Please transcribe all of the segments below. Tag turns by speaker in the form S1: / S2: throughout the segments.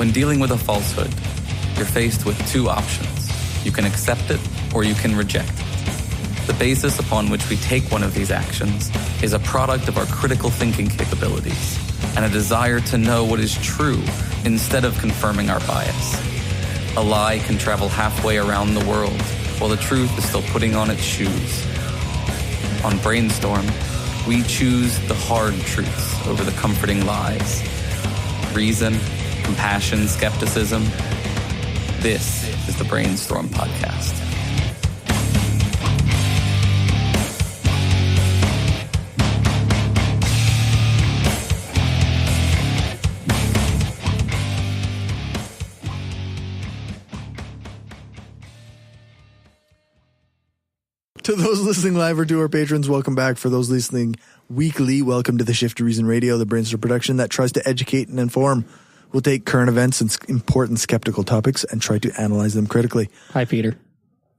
S1: When dealing with a falsehood, you're faced with two options. You can accept it or you can reject it. The basis upon which we take one of these actions is a product of our critical thinking capabilities and a desire to know what is true instead of confirming our bias. A lie can travel halfway around the world while the truth is still putting on its shoes. On Brainstorm, we choose the hard truths over the comforting lies. Reason, compassion, skepticism. This is the Brainstorm Podcast.
S2: To those listening live or to our patrons, welcome back. For those listening weekly, welcome to the Shift to Reason Radio, the Brainstorm production that tries to educate and inform. We'll take current events and important skeptical topics and try to analyze them critically.
S3: Hi, Peter.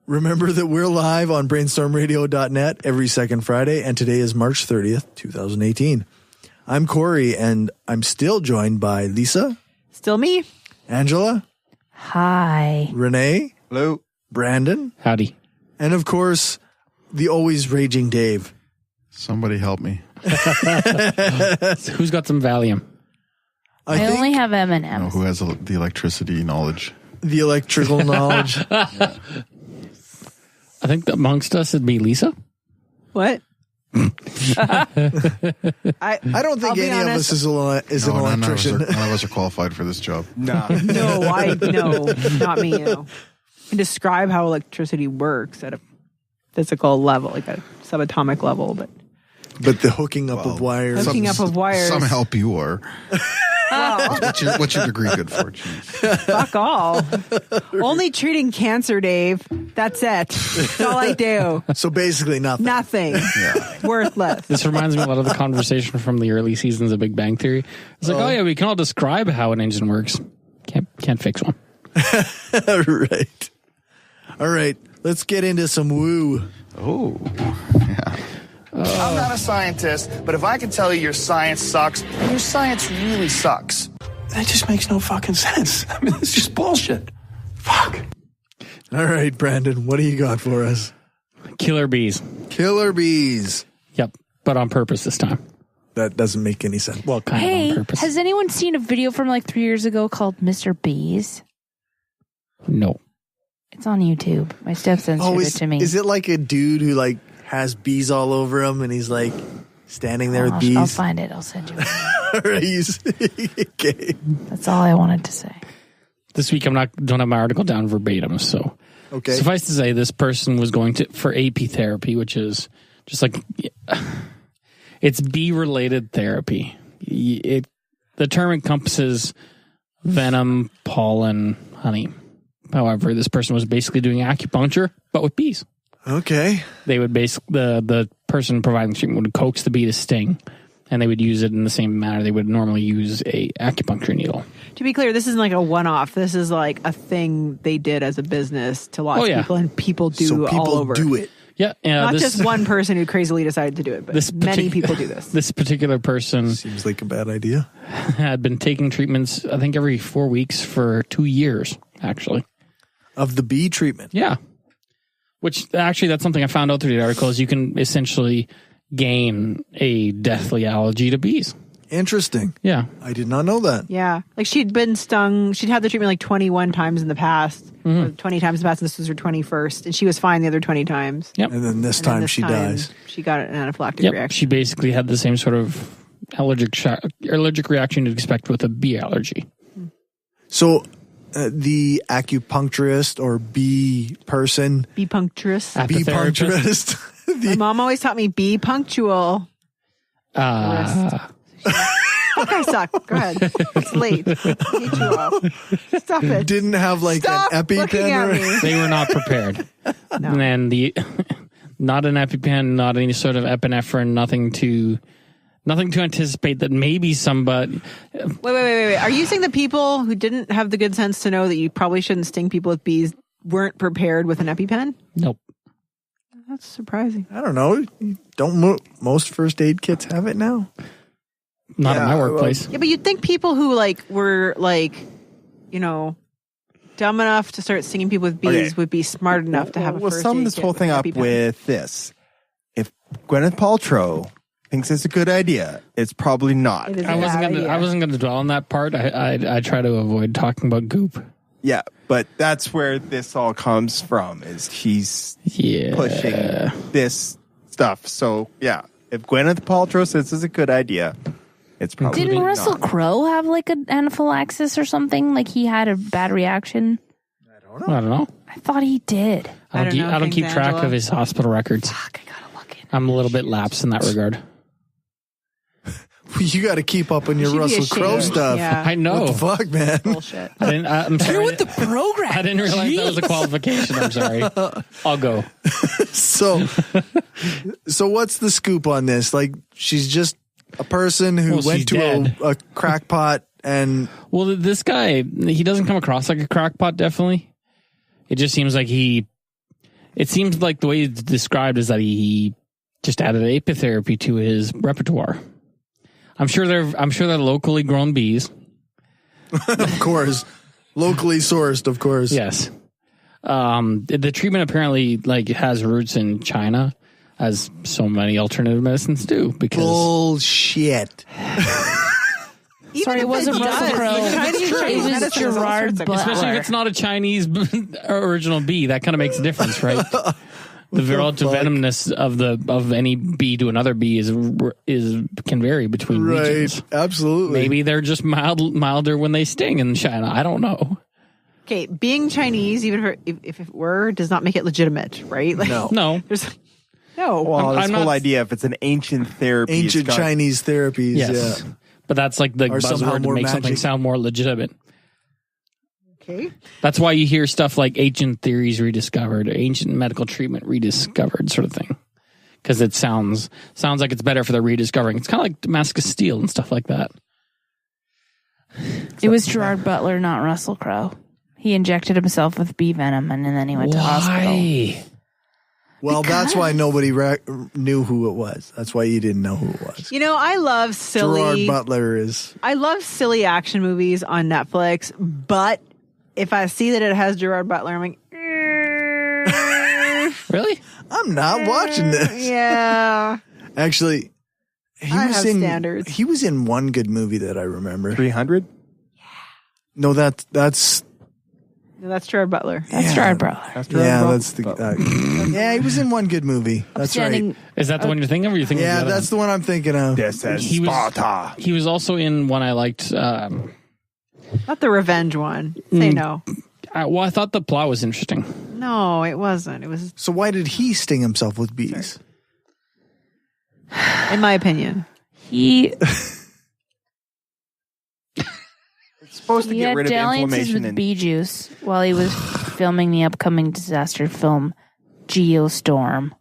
S2: Remember that we're live on brainstormradio.net every second Friday, and today is March 30th, 2018. I'm Cory, and I'm still joined by Lisa.
S4: Still me.
S2: Angela.
S5: Hi.
S2: Rene.
S6: Hello.
S2: Brandon.
S3: Howdy.
S2: And of course, the always raging Dave.
S6: Somebody help me.
S3: So who's got some Valium?
S5: I only have M&Ms.
S6: No, who has the electricity knowledge?
S2: The electrical knowledge.
S3: I think amongst us it'd be Lisa.
S4: What?
S2: I don't think any of us is an electrician.
S6: None of us are qualified for this job.
S4: No, not me. I can describe how electricity works at a physical level, like a subatomic level, but
S2: the hooking up of wires.
S6: Some help you are.
S4: Oh.
S6: What's your degree good for? Jeez.
S4: Fuck all. Only treating cancer, Dave. That's it. That's all I do.
S2: So basically nothing.
S4: Nothing.
S6: Yeah.
S4: Worthless.
S3: This reminds me a lot of the conversation from the early seasons of Big Bang Theory. It's like, oh yeah, we can all describe how an engine works. Can't fix one.
S2: Right. All right. Let's get into some woo.
S6: Oh, yeah.
S7: I'm not a scientist, but if I can tell you your science sucks, then your science really sucks.
S8: That just makes no fucking sense. I mean, it's just bullshit. Fuck.
S2: All right, Brandon, what do you got for us?
S3: Killer bees.
S2: Killer bees.
S3: Yep, but on purpose this time.
S2: That doesn't make any sense.
S3: Well, kind of on purpose.
S5: Has anyone seen a video from like 3 years ago called Mr. Bees?
S3: No.
S5: It's on YouTube. My stepson showed it to me.
S2: Is it like a dude who like has bees all over him and he's like standing there with bees?
S5: I'll find it. I'll send you it.
S2: Okay.
S5: That's all I wanted to say.
S3: This week don't have my article down verbatim, so
S2: okay.
S3: Suffice to say, this person was going for AP therapy, which is just like it's bee-related therapy. The term encompasses venom, pollen, honey. However, this person was basically doing acupuncture, but with bees.
S2: Okay.
S3: They would the person providing the treatment would coax the bee to sting, and they would use it in the same manner they would normally use a acupuncture needle.
S4: To be clear, this isn't like a one-off. This is like a thing they did as a business to lots of people, and people do all over.
S2: Do it.
S3: Yeah,
S4: not just one person who crazily decided to do it, but many people do this.
S3: This particular person
S2: seems like a bad idea.
S3: Had been taking treatments, I think, every 4 weeks for 2 years, actually.
S2: Of the bee treatment?
S3: Yeah. Which, actually, that's something I found out through the article, is you can essentially gain a deathly allergy to bees.
S2: Interesting.
S3: Yeah.
S2: I did not know that.
S4: Yeah. Like she'd been stung. She'd had the treatment like 21 times in the past. Or 20 times in the past, and this was her 21st. And she was fine the other 20 times.
S3: Yep.
S2: And then this time she dies.
S4: She got an anaphylactic reaction.
S3: She basically had the same sort of allergic reaction you'd expect with a bee allergy.
S2: So the acupuncturist or bee person.
S4: Bee-puncturist.
S2: Bee-puncturist.
S4: My mom always taught me be punctual. Fuck, I suck. Go ahead. It's late. I hate you all. Stop it.
S2: Didn't have like
S4: Stop
S2: an EpiPen.
S3: They were not prepared.
S4: No.
S3: And then not an EpiPen, not any sort of epinephrine, nothing to anticipate that maybe somebody...
S4: Wait. Are you saying the people who didn't have the good sense to know that you probably shouldn't sting people with bees weren't prepared with an EpiPen?
S3: Nope.
S4: That's surprising.
S2: I don't know. Don't most first aid kits have it now?
S3: Not at my workplace.
S4: Yeah, but you'd think people who were dumb enough to start stinging people with bees would be smart enough to have a first
S9: sum
S4: aid
S9: this
S4: kit
S9: whole thing up
S4: EpiPen.
S9: with this. If Gwyneth Paltrow thinks it's a good idea, it's probably not.
S4: It is
S3: I
S4: a bad idea.
S3: wasn't gonna dwell on that part. I try to avoid talking about goop.
S9: Yeah, but that's where this all comes from, is he's pushing this stuff. So, yeah, if Gwyneth Paltrow says it's a good idea, it's probably
S5: Didn't
S9: not.
S5: Russell Crowe have like an anaphylaxis or something? Like he had a bad reaction?
S3: I don't know.
S5: I thought he did.
S3: I don't keep track of his hospital records.
S5: Fuck, I gotta look in.
S3: I'm a little bit lapsed in that regard.
S2: You got to keep up on your
S4: should be
S2: Russell Crowe
S4: ashamed.
S2: stuff.
S4: Yeah.
S3: I know.
S2: What the fuck, man?
S4: Bullshit.
S3: I'm sorry.
S5: You're with the program.
S3: I didn't realize that was a qualification. I'm sorry. I'll go.
S2: So what's the scoop on this? Like, she's just a person who
S3: Well,
S2: went
S3: she's
S2: to
S3: dead.
S2: a crackpot and
S3: Well, this guy, he doesn't come across like a crackpot, definitely. It just seems like it seems like the way it's described is that he just added apitherapy to his repertoire. I'm sure they're locally grown bees.
S2: of course, locally sourced, of course.
S3: Yes. The treatment apparently has roots in China, as so many alternative medicines do. Because
S2: Bullshit.
S5: Sorry, it wasn't Russell Crowe. It was Gerard
S3: especially if
S5: Butler.
S3: it's not a Chinese original bee, that kind of makes a difference, right? The relative
S2: fuck?
S3: venomness of any bee to another bee can vary between regions.
S2: Right. Absolutely.
S3: Maybe they're just milder when they sting in China. I don't know.
S4: Okay, being Chinese, even if it were, does not make it legitimate, right? Like,
S3: No.
S4: no.
S9: Well,
S3: I'm
S9: this whole
S3: not-
S9: idea, if it's an ancient therapy, it's
S2: Ancient
S9: got-
S2: Chinese therapies.
S3: Yes.
S2: Yeah.
S3: But that's like the
S2: Or somehow
S3: buzzword to
S2: more
S3: make something
S2: magic.
S3: sound more legitimate.
S4: Okay.
S3: That's why you hear stuff like ancient theories rediscovered, ancient medical treatment rediscovered, sort of thing. Because it sounds like it's better for the rediscovering. It's kind of like Damascus steel and stuff like that.
S5: It was Gerard Butler, not Russell Crowe. He injected himself with bee venom and then he went to hospital.
S3: Why?
S2: Well, that's why nobody knew who it was. That's why you didn't know who it was.
S4: I love
S2: Gerard
S4: silly.
S2: Butler is.
S4: I love silly action movies on Netflix, but if I see that it has Gerard Butler, I'm like,
S3: Really?
S2: I'm not watching this.
S4: yeah.
S2: Actually, he
S4: I
S2: was
S4: have
S2: in.
S4: standards.
S2: He was in one good movie that I remember.
S9: 300?
S2: No, that's
S4: No, that's Gerard Butler.
S5: That's
S2: Yeah.
S5: Gerard Butler.
S2: that's the. Yeah, he was in one good movie. That's right.
S5: Standing-
S3: Is that the one you're thinking of? Or are you thinking
S2: Yeah,
S3: of the other
S2: that's the one I'm thinking of.
S9: This is
S3: He was-
S9: Sparta.
S3: one? He was also in one I liked.
S4: Not the revenge one. Say no.
S3: I thought the plot was interesting.
S4: No, it wasn't. It was,
S2: So why did he sting himself with bees?
S4: in my opinion.
S5: He
S9: It's supposed to
S5: He
S9: get
S5: had
S9: rid of
S5: dalliances
S9: inflammation
S5: with
S9: and
S5: bee juice while he was filming the upcoming disaster film Geostorm.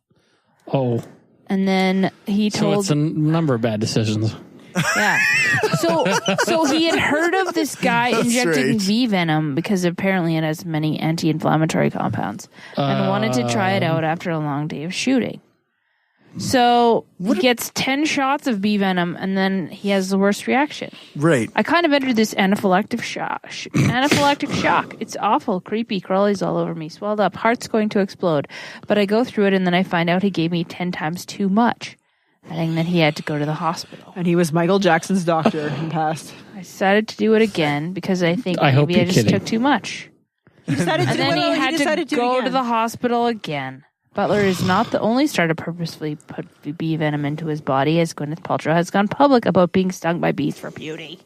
S3: Oh,
S5: And then he
S3: so
S5: told
S3: it's a number of bad decisions.
S5: yeah. So he had heard of this guy
S2: That's
S5: injecting
S2: right.
S5: bee venom because apparently it has many anti-inflammatory compounds and wanted to try it out after a long day of shooting. So he gets 10 shots of bee venom and then he has the worst reaction.
S2: Right.
S5: I kind of entered this anaphylactic shock. It's awful, creepy, crawlies all over me, swelled up, heart's going to explode. But I go through it and then I find out he gave me 10 times too much. And then he had to go to the hospital.
S4: And he was Michael Jackson's doctor and passed.
S5: I decided to do it again because I think
S3: I hope
S5: maybe I
S3: you're
S5: just
S3: kidding.
S5: took too much.
S4: He decided
S5: And
S4: to,
S5: then he had
S4: decided
S5: to
S4: do it
S5: go
S4: again.
S5: to the hospital again. Butler is not the only star to purposefully put bee venom into his body, as Gwyneth Paltrow has gone public about being stung by bees for beauty.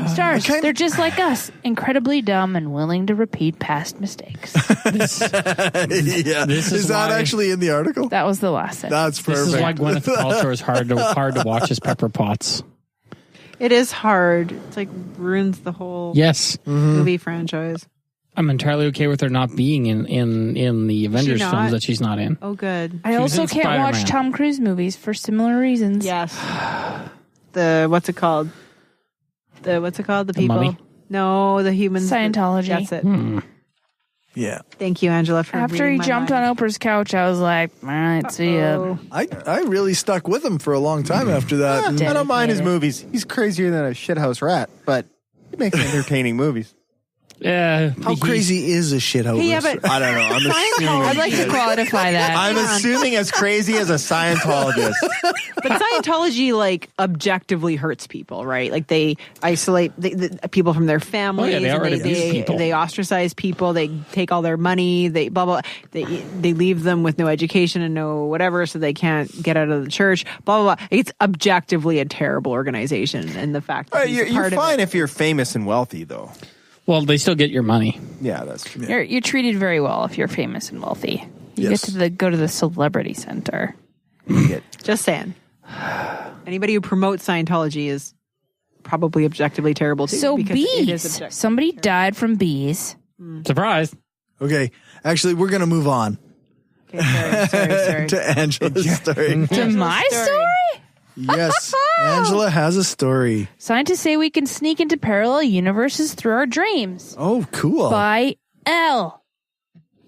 S5: Stars, they're just like us, incredibly dumb and willing to repeat past mistakes.
S2: Yeah.
S3: This is
S2: that
S3: why-
S2: actually in the article?
S5: That was the last sentence.
S2: That's perfect.
S3: This is why Gwyneth Paltrow is hard to watch as Pepper Potts.
S4: It is hard. It's like ruins the whole
S3: Yes,
S4: movie franchise.
S3: I'm entirely okay with her not being in the Avengers
S4: not?
S3: films that she's not in.
S4: Oh, good.
S5: I
S3: She was
S5: also
S3: in
S5: can't watch
S3: Spider-Man.
S5: Tom Cruise movies for similar reasons.
S4: Yes. What's it called? The people?
S3: Mummy?
S4: No, the humans.
S5: Scientology.
S4: That's it.
S2: Yeah.
S4: Thank you, Angela, for
S5: After
S4: reading
S5: he
S4: my
S5: jumped
S4: mind.
S5: on Oprah's couch, I was like, all right, see ya.
S4: Oh.
S2: I really stuck with him for a long time after that.
S9: I don't mind his
S5: Dedicated.
S9: movies. He's crazier than a shithouse rat, but He makes entertaining movies.
S3: Yeah.
S2: How crazy is a shithole?
S4: Hey, yeah, but
S9: I don't know. I'm assuming.
S5: I'd like to qualify that.
S9: I'm assuming as crazy as a Scientologist.
S4: But Scientology, like, objectively hurts people, right? Like, they isolate the people from their families.
S3: Oh, yeah, they already
S4: and
S3: abuse people.
S4: They ostracize people. They take all their money. They blah, blah. They leave them with no education and no whatever, so they can't get out of the church, blah, blah, blah. It's objectively a terrible organization. And the fact that
S9: You're
S4: part
S9: fine
S4: of it,
S9: if you're famous and wealthy, though.
S3: Well, they still get your money.
S9: Yeah, that's true.
S5: You're treated very well if you're famous and wealthy. You
S2: Yes.
S5: get to go to the celebrity center.
S4: just saying. Anybody who promotes Scientology is probably objectively terrible, too.
S5: So
S4: because it is
S5: bees.
S4: objectively
S5: Somebody died from bees.
S3: Surprise.
S2: Okay, actually, we're going to move on
S4: sorry.
S2: to Angela's story.
S5: To my story?
S2: Yes, Angela has a story.
S5: Scientists say we can sneak into parallel universes through our dreams.
S2: Oh, cool.
S5: By L.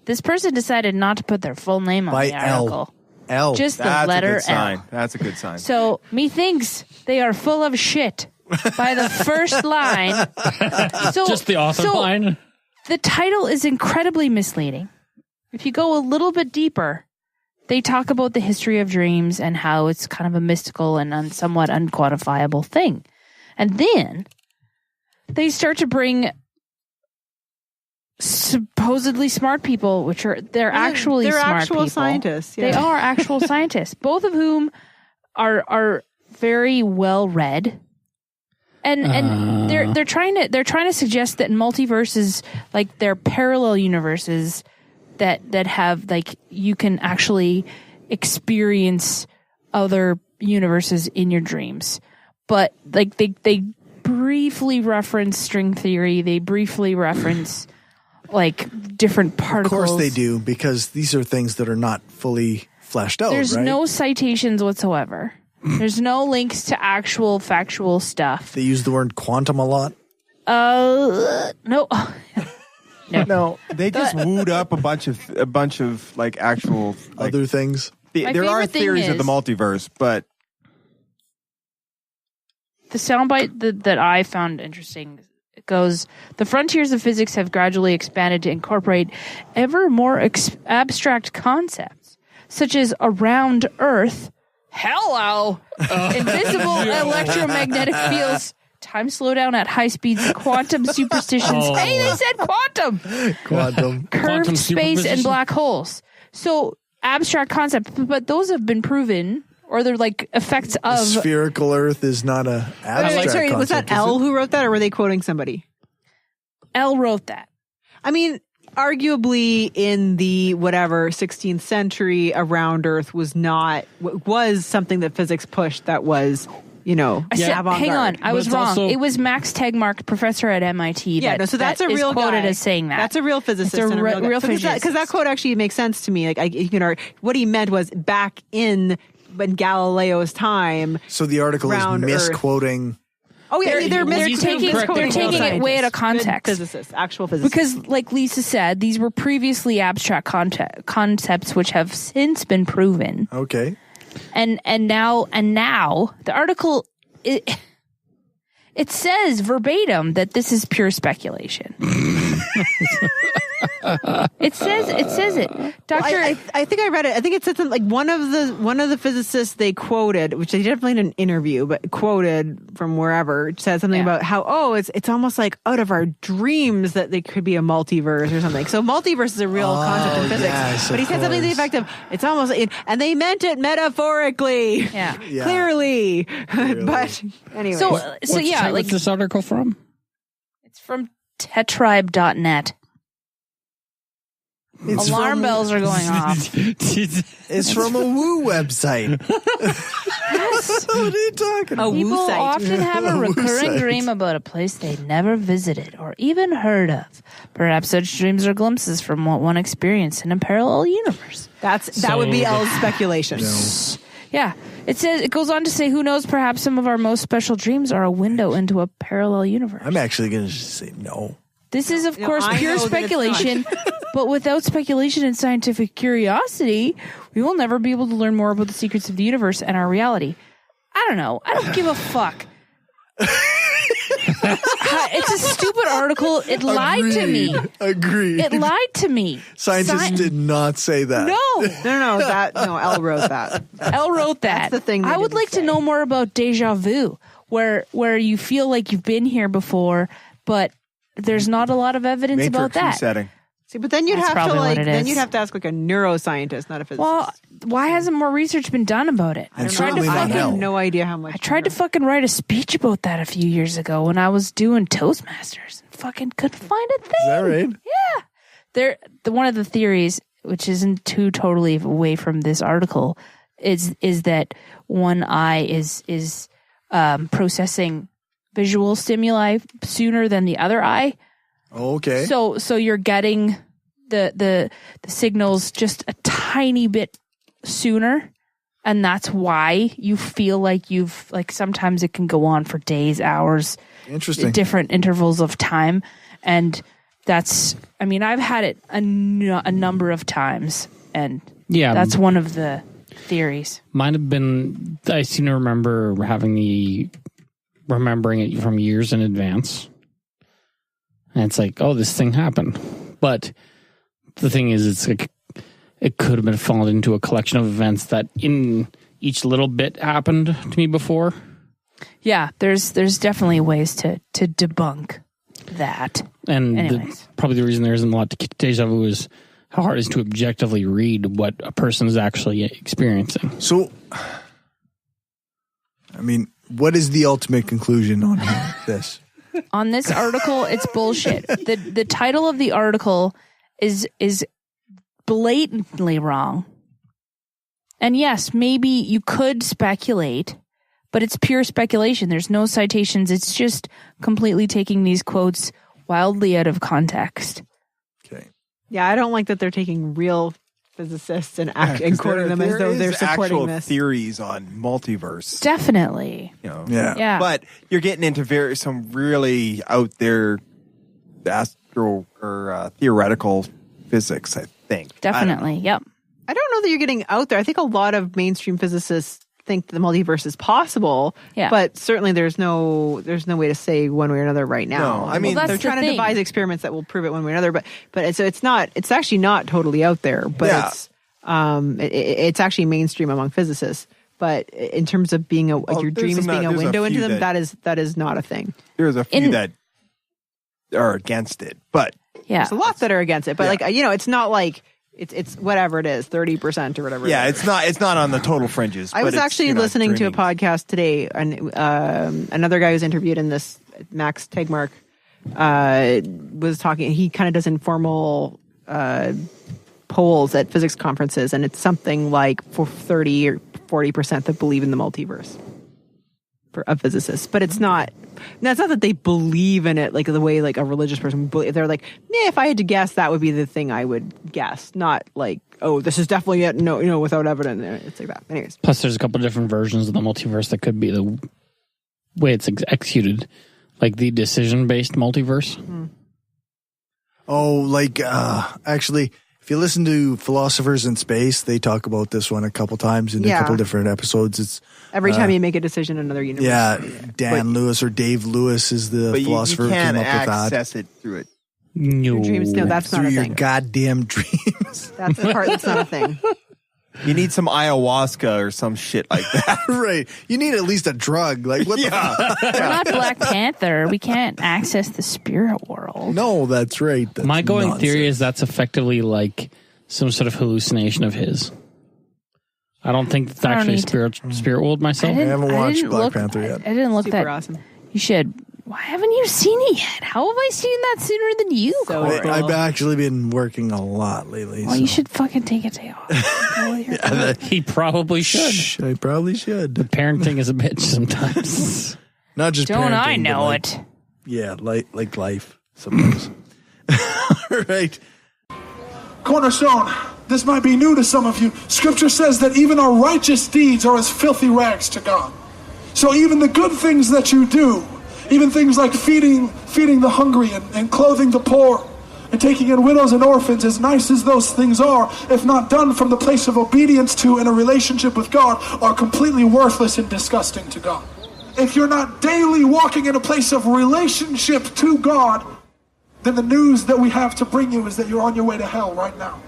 S5: This person decided not to put their full name on
S2: By
S5: the article.
S2: L.
S5: Just the
S9: That's
S5: letter
S9: a good sign.
S5: L.
S9: That's a good sign.
S5: So, methinks they are full of shit by the first line. So,
S3: Just the author line.
S5: The title is incredibly misleading. If you go a little bit deeper, they talk about the history of dreams and how it's kind of a mystical and somewhat unquantifiable thing. And then they start to bring supposedly smart people, which are they're actually smart
S4: actual
S5: people.
S4: scientists.
S5: They
S4: Yeah.
S5: are actual scientists, both of whom are very well read. And they're trying to suggest that multiverses, like they're parallel universes that have like you can actually experience other universes in your dreams. But like they briefly reference string theory, they briefly reference like different particles.
S2: Of course they do, because these are things that are not fully fleshed out.
S5: There's
S2: right?
S5: no citations whatsoever. There's no links to actual factual stuff.
S2: They use the word quantum a lot.
S5: No.
S9: No, they just wooed up a bunch of like actual like,
S2: Other things.
S5: My
S9: there are
S5: favorite thing
S9: theories of the
S5: is-
S9: multiverse, but
S5: The soundbite that I found interesting goes, the frontiers of physics have gradually expanded to incorporate ever more abstract concepts, such as a round Earth, hello, invisible electromagnetic fields, time slowdown at high speeds, quantum superstitions.
S3: Oh.
S5: Hey, they said quantum!
S2: Quantum.
S5: Curved
S3: Quantum
S5: space and
S3: superposition?
S5: black holes. So, abstract concepts, but those have been proven, or they're like effects
S2: A
S5: of...
S2: spherical Earth is not a abstract
S4: Sorry, was
S2: concept,
S4: that
S2: is
S4: L
S2: it?
S4: who wrote that, or were they quoting somebody?
S5: L wrote that.
S4: I mean, arguably in the 16th century, a round Earth was something that physics pushed that was,
S5: I said,
S4: avant-garde.
S5: hang on, I
S3: But
S5: was
S3: it's
S5: wno,
S3: also-
S5: it was Max Tegmark, professor at MIT.
S4: Yeah, so that's
S5: that
S4: a real
S5: is quoted
S4: guy.
S5: as saying that.
S4: That's a real physicist.
S5: It's a
S4: and
S5: real
S4: guy.
S5: physicist.
S4: Because that quote actually makes sense to me. Like, what he meant was back in Galileo's time.
S2: So the article is
S4: Round Earth.
S2: misquoting.
S4: Oh yeah,
S3: They're
S4: they're
S3: taking-
S4: misquoting
S3: they're taking
S5: it way out of
S4: Good
S5: context.
S4: physicists, actual physicists.
S5: Because, like Lisa said, these were previously abstract concepts which have since been proven,
S2: Okay.
S5: and now the article it says verbatim that this is pure speculation. It says it, Doctor.
S4: I think I read it. I think it said something like one of the physicists they quoted, which they definitely didn't interview, but quoted from wherever, said something about how it's almost like out of our dreams that they could be a multiverse or something. So multiverse is a real concept in physics.
S2: yes,
S4: but he
S2: of
S4: said something to the
S2: course.
S4: effect of it's almost, and they meant it metaphorically.
S5: Yeah.
S2: Yeah.
S4: Clearly. But anyway,
S5: So
S3: What's
S5: like
S3: this article from?
S5: it's from tetribe.net.
S2: It's
S5: Alarm
S2: from-
S5: bells are going off.
S2: It's from a woo website. What are you talking about?
S4: woo
S5: People
S4: site.
S5: often have a
S2: A woo
S5: recurring
S2: site.
S5: dream about a place they never visited or even heard of. Perhaps such dreams are glimpses from what one experienced in a parallel universe.
S4: that would be L's speculation.
S5: Yeah. It goes on to say, who knows, perhaps some of our most special dreams are a window into a parallel universe.
S2: I'm actually going to just say no.
S5: This is, of
S4: No,
S5: course,
S4: I
S5: pure
S4: know that it's not.
S5: speculation, but without speculation and scientific curiosity, we will never be able to learn more about the secrets of the universe and our reality. I don't know. I don't give a fuck. It's a stupid article. It lied to me.
S2: Agreed.
S5: It lied to me.
S2: Scientists did not say that.
S4: No. Elle wrote that.
S5: Elle wrote that.
S4: That's the thing.
S5: I would like to know more about deja vu, where you feel like you've been here before, but there's not a lot of evidence about that.
S9: Setting.
S4: See, but then you'd
S5: That's
S4: have to
S5: probably what it is.
S4: you'd have to ask like a neuroscientist, not a physicist.
S5: Well, why hasn't more research been done about it?
S2: And
S5: I tried to
S2: certainly not
S4: I
S2: now.
S4: have no idea how much.
S5: I tried to fucking write a speech about that a few years ago when I was doing Toastmasters. Fucking couldn't find a thing.
S2: Is that right?
S5: Yeah. One of the theories, which isn't too totally away from this article, is that one eye is processing visual stimuli sooner than the other eye.
S2: Okay.
S5: So you're getting the signals just a tiny bit sooner, and that's why you feel like you've sometimes it can go on for days, hours,
S2: Interesting.
S5: different intervals of time, and that's I've had it a number of times, and that's one of the theories.
S3: Might have been. I seem to remember remembering it from years in advance. And it's like, oh, this thing happened. But the thing is, it's like it could have been fallen into a collection of events that in each little bit happened to me before.
S5: Yeah, there's definitely ways to debunk that.
S3: And probably the reason there isn't a lot to deja vu is how hard it is to objectively read what a person is actually experiencing.
S2: So, what is the ultimate conclusion on this?
S5: On this article, it's bullshit. The title of the article is blatantly wrong. And yes, maybe you could speculate, but it's pure speculation. There's no citations. It's just completely taking these quotes wildly out of context.
S2: Okay.
S4: Yeah, I don't like that they're taking real physicists and quoting them as though they're supporting
S9: actual
S4: this.
S9: theories on multiverse.
S5: Definitely.
S2: Yeah.
S9: But you're getting into some really out there theoretical physics, I think.
S5: Definitely. Yep.
S4: I don't know that you're getting out there. I think a lot of mainstream physicists think the multiverse is possible, but certainly there's no way to say one way or another right now.
S9: No, I mean,
S4: they're trying to devise experiments that will prove it one way or another, but it's actually not totally out there, but it's actually mainstream among physicists. But in terms of being your dreams being a window into them, that is not a thing.
S9: There's a few that are against it, but
S4: there's a lot that are against it. But it's not like it's whatever it is, 30% or whatever.
S9: Yeah, it's not on the total fringes.
S4: I was actually listening to a podcast today, and another guy who's interviewed in this, Max Tegmark, was talking. He kind of does informal polls at physics conferences, and it's something like for 30 or 40% that believe in the multiverse of physicists. But it's not. That's not that they believe in it like the way like a religious person would. They're like, if I had to guess, that would be the thing I would guess. Not like, oh, this is definitely it. No, without evidence. It's like that. Anyways.
S3: Plus, there's a couple different versions of the multiverse that could be the way it's executed, like the decision-based multiverse.
S2: Oh, actually, if you listen to Philosophers in Space, they talk about this one a couple times in a couple different episodes. It's
S4: every time you make a decision in another universe.
S2: Yeah, Dan Lewis or Dave Lewis is the philosopher who came up with that.
S9: You can't access it through it.
S2: No,
S4: dreams, that's not a thing.
S2: Through your goddamn dreams.
S4: That's the part that's not a thing.
S9: You need some ayahuasca or some shit like that.
S2: Right. You need at least a drug. Like, what the fuck?
S5: We're not Black Panther. We can't access the spirit world.
S2: No, that's right. That's
S3: my going
S2: nonsense.
S3: theory is that's effectively like some sort of hallucination of his. I don't think it's actually spirit world myself.
S2: I haven't watched Black Panther yet.
S5: I didn't look
S4: Super
S5: that
S4: awesome.
S5: You should. Why haven't you seen it yet? How have I seen that sooner than you, Cory?
S2: I've actually been working a lot lately.
S5: Well, you should fucking take a day off.
S3: He probably should.
S2: I probably should.
S3: The parenting is a bitch sometimes.
S2: Not just
S5: Don't
S2: parenting,
S5: I know
S2: but
S5: it?
S2: Yeah, like life sometimes. All right.
S10: Cornerstone, this might be new to some of you. Scripture says that even our righteous deeds are as filthy rags to God. So even the good things that you do, even things like feeding the hungry and clothing the poor and taking in widows and orphans, as nice as those things are, if not done from the place of obedience to and a relationship with God, are completely worthless and disgusting to God. if you're not daily walking in a place of relationship to God, then the news that we have to bring you is that you're on your way to hell right now.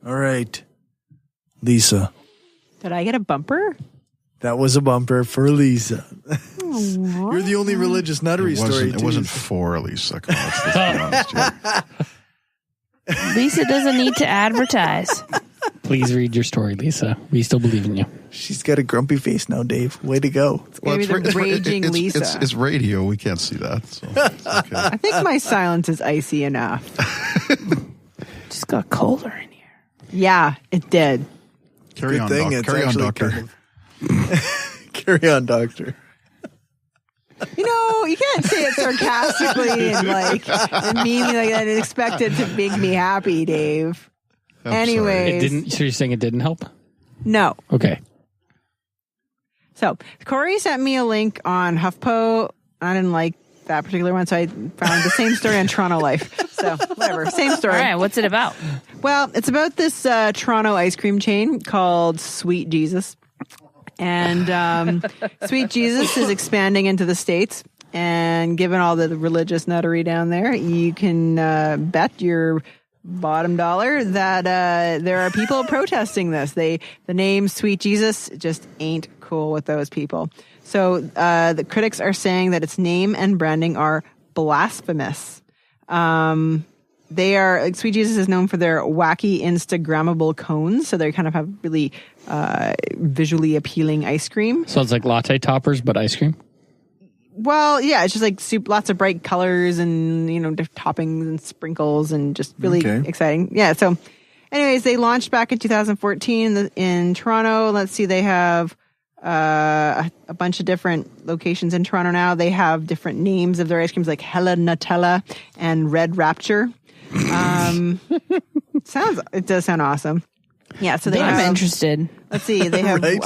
S2: All right. Lisa.
S4: Did I get a bumper?
S2: That was a bumper for Lisa. You're the only religious nuttery story.
S6: It wasn't for Lisa. Come on, let's be honest here.
S5: Lisa doesn't need to advertise.
S3: Please read your story, Lisa. We still believe in you.
S2: She's got a grumpy face now, Dave. Way to go.
S4: Maybe the raging Lisa.
S6: It's radio. We can't see that. So it's okay.
S4: I think my silence is icy enough.
S5: Just got colder in here.
S4: Yeah, it did.
S6: Carry on, doctor.
S2: Carry on, doctor.
S4: You know, you can't say it sarcastically and meanly like that and expect it to make me happy, Dave. Anyways.
S3: It didn't. So you're saying it didn't help?
S4: No.
S3: Okay.
S4: So Cory sent me a link on HuffPo. I didn't like that particular one, so I found the same story on Toronto Life. So whatever, same story.
S5: All right, what's it about?
S4: Well, it's about this Toronto ice cream chain called Sweet Jesus. And Sweet Jesus is expanding into the States. And given all the religious nuttery down there, you can bet your bottom dollar that there are people protesting this. The name Sweet Jesus just ain't cool with those people. So the critics are saying that its name and branding are blasphemous. They are like Sweet Jesus is known for their wacky Instagrammable cones, so they kind of have really visually appealing ice cream.
S3: So it's like latte toppers, but ice cream.
S4: Well, yeah, it's just like lots of bright colors and toppings and sprinkles and just really exciting. Yeah. So, anyways, they launched back in 2014 in Toronto. Let's see, they have a bunch of different locations in Toronto now. They have different names of their ice creams, like Hella Nutella and Red Rapture. It does sound awesome. Yeah, so I'm
S5: interested.
S4: Let's see, they have
S2: Right?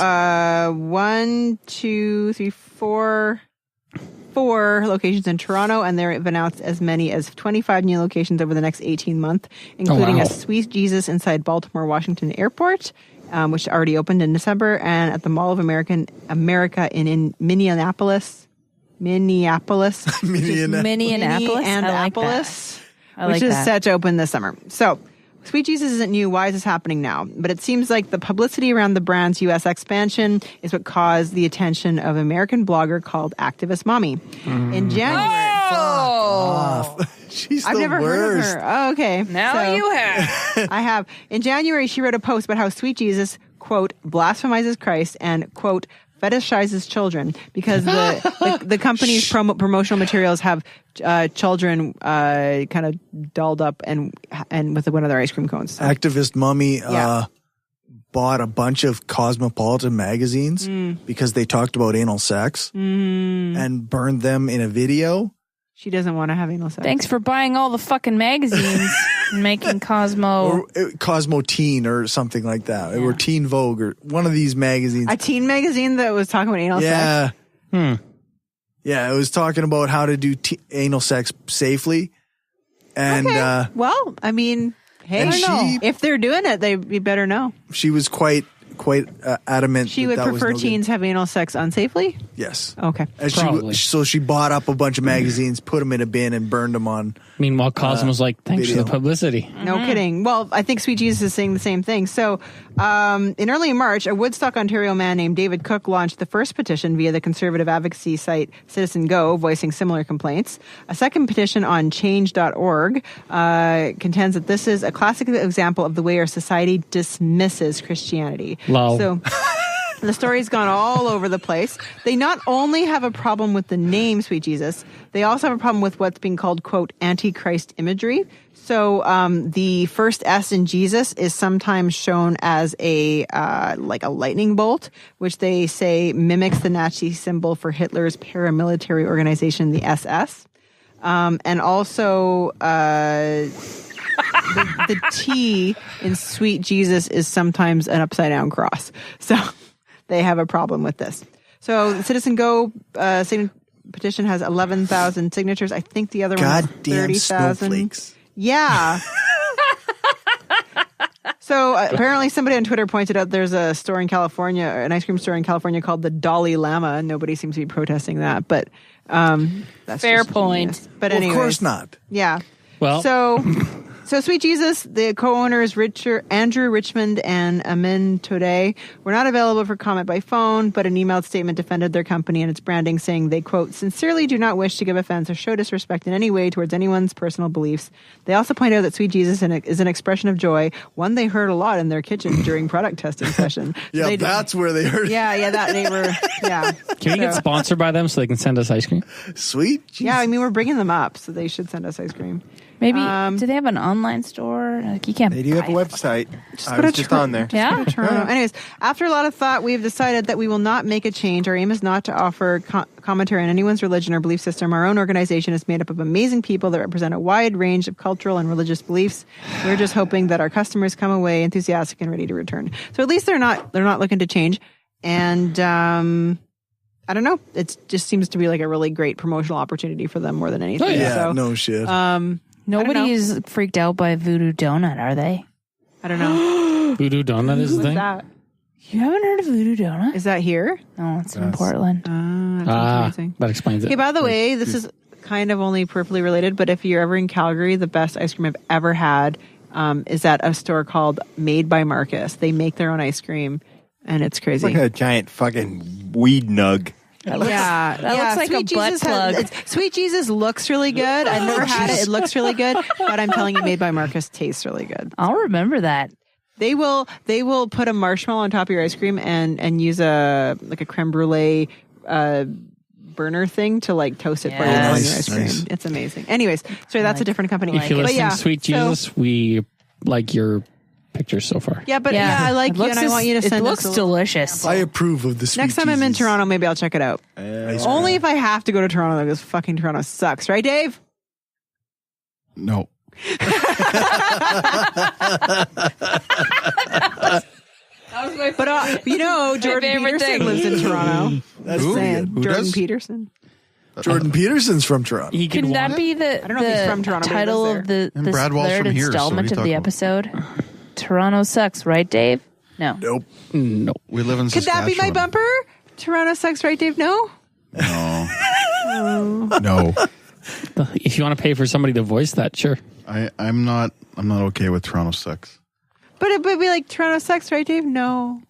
S4: 4 locations in Toronto, and they've announced as many as 25 new locations over the next 18 months, including a Sweet Jesus inside Baltimore Washington Airport, which already opened in December, and at the Mall of America in Minneapolis.
S5: Minneapolis.
S4: Which is set to open this summer. So, Sweet Jesus isn't new. Why is this happening now? But it seems like the publicity around the brand's U.S. expansion is what caused the attention of an American blogger called Activist Mommy. In January.
S2: She's
S4: I've never heard of her. Oh, okay.
S5: Now you have.
S4: I have. In January, she wrote a post about how Sweet Jesus, quote, blasphemizes Christ and, quote, fetishizes children because the company's promotional materials have children kind of dolled up and with one of their ice cream cones. So.
S2: Activist Mommy bought a bunch of Cosmopolitan magazines because they talked about anal sex and burned them in a video.
S4: She doesn't want to have anal sex.
S5: Thanks for buying all the fucking magazines and making Cosmo.
S2: Or Cosmo Teen or something like that. Or Teen Vogue or one of these magazines.
S4: A teen magazine that was talking about anal sex?
S2: Yeah, it was talking about how to do anal sex safely. And
S4: well, I mean, hey, if they're doing it, they better know.
S2: She was quite adamant.
S4: She would prefer teens have anal sex unsafely?
S2: Yes.
S4: Okay.
S2: And so she bought up a bunch of magazines, put them in a bin, and burned them on.
S3: Meanwhile, Cosmo's like, thanks for the publicity.
S4: No kidding. Well, I think Sweet Jesus is saying the same thing. So, in early March, a Woodstock, Ontario man named David Cook launched the first petition via the conservative advocacy site Citizen Go, voicing similar complaints. A second petition on change.org contends that this is a classic example of the way our society dismisses Christianity.
S3: Lol.
S4: So the story's gone all over the place. They not only have a problem with the name Sweet Jesus, they also have a problem with what's being called, quote, antichrist imagery. So the first S in Jesus is sometimes shown as like a lightning bolt, which they say mimics the Nazi symbol for Hitler's paramilitary organization, the SS. And also the T in Sweet Jesus is sometimes an upside down cross. So they have a problem with this. So the Citizen Go petition has 11,000 signatures. I think the other one has 30,000.
S2: Snowflakes.
S4: Yeah. So apparently somebody on Twitter pointed out there's a store in California, or an ice cream store in California called the Dalai Lama. Nobody seems to be protesting that, but that's
S5: Fair
S4: just
S5: point.
S4: genius. But
S2: Well,
S4: anyway,
S2: of course not.
S4: Yeah.
S3: Well,
S4: So Sweet Jesus, the co-owners Andrew Richmond and Amin Tode were not available for comment by phone, but an emailed statement defended their company and its branding, saying they, quote, sincerely do not wish to give offense or show disrespect in any way towards anyone's personal beliefs. They also point out that Sweet Jesus is an expression of joy, one they heard a lot in their kitchen during product testing session.
S2: Yeah, that's where they heard it.
S4: Yeah, that they were, yeah.
S3: can we get sponsored by them so they can send us ice cream?
S2: Sweet.
S4: Yeah, I mean, we're bringing them up, so they should send us ice cream.
S5: Maybe do they have an online store? Like you can't.
S9: They do have a website. I was just on there.
S5: Yeah.
S4: Toronto. Anyways, after a lot of thought, we've decided that we will not make a change. Our aim is not to offer commentary on anyone's religion or belief system. Our own organization is made up of amazing people that represent a wide range of cultural and religious beliefs. We're just hoping that our customers come away enthusiastic and ready to return. So at least they're not looking to change. And I don't know. It just seems to be like a really great promotional opportunity for them more than anything.
S2: Oh, yeah,
S4: so,
S2: no shit.
S5: Nobody is freaked out by Voodoo Donut, are they?
S4: I don't know.
S3: Voodoo Donut is the
S4: What's
S3: thing?
S4: that?
S5: You haven't heard of Voodoo Donut?
S4: Is that here?
S5: No, it's in Portland.
S4: That sounds amazing.
S3: That explains it.
S4: Okay, by the way, this is kind of only peripherally related, but if you're ever in Calgary, the best ice cream I've ever had is at a store called Made by Marcus. They make their own ice cream, and it's crazy.
S9: It's like a giant fucking weed nug.
S5: That looks like
S4: Sweet
S5: a butt
S4: Jesus
S5: plug.
S4: Sweet Jesus looks really good. I've never had it. It looks really good, but I'm telling you, Made by Marcus tastes really good.
S5: I'll remember that.
S4: They will put a marshmallow on top of your ice cream and use a creme brulee burner thing to like toast it for you on your ice cream. It's amazing. Anyways, sorry, that's a different company.
S3: If you're
S4: But
S3: listening to Sweet Jesus, we like your pictures so far.
S4: Yeah, but I like you, and I want you to send
S5: it looks
S4: us
S5: delicious.
S2: I approve of the Sweet
S4: Next time I'm in
S2: Jesus.
S4: Toronto, maybe I'll check it out. Only if I have to go to Toronto, because fucking Toronto sucks, right, Dave?
S6: No.
S4: But Jordan Peterson lives in Toronto.
S2: That's
S6: Who?
S2: pretty good.
S6: Who
S4: Jordan
S6: does?
S4: Peterson.
S2: Jordan Peterson's from Toronto.
S3: He could
S5: Can that
S3: want
S5: be the
S4: I don't know if he's from Toronto, but he
S5: title
S4: lives
S5: of the
S6: And Brad Wall's
S5: third
S6: from here, so
S5: installment
S6: what are
S5: of
S6: you
S5: the
S6: talking
S5: episode? Toronto sucks, right, Dave? No.
S2: Nope.
S3: No.
S6: We live in
S4: Could that be my
S6: Saskatchewan.
S4: bumper? Toronto sucks, right, Dave? No?
S6: No. No.
S3: If you want to pay for somebody to voice that, sure.
S6: I'm not okay with Toronto sucks.
S4: But it would be like Toronto sucks, right, Dave? No.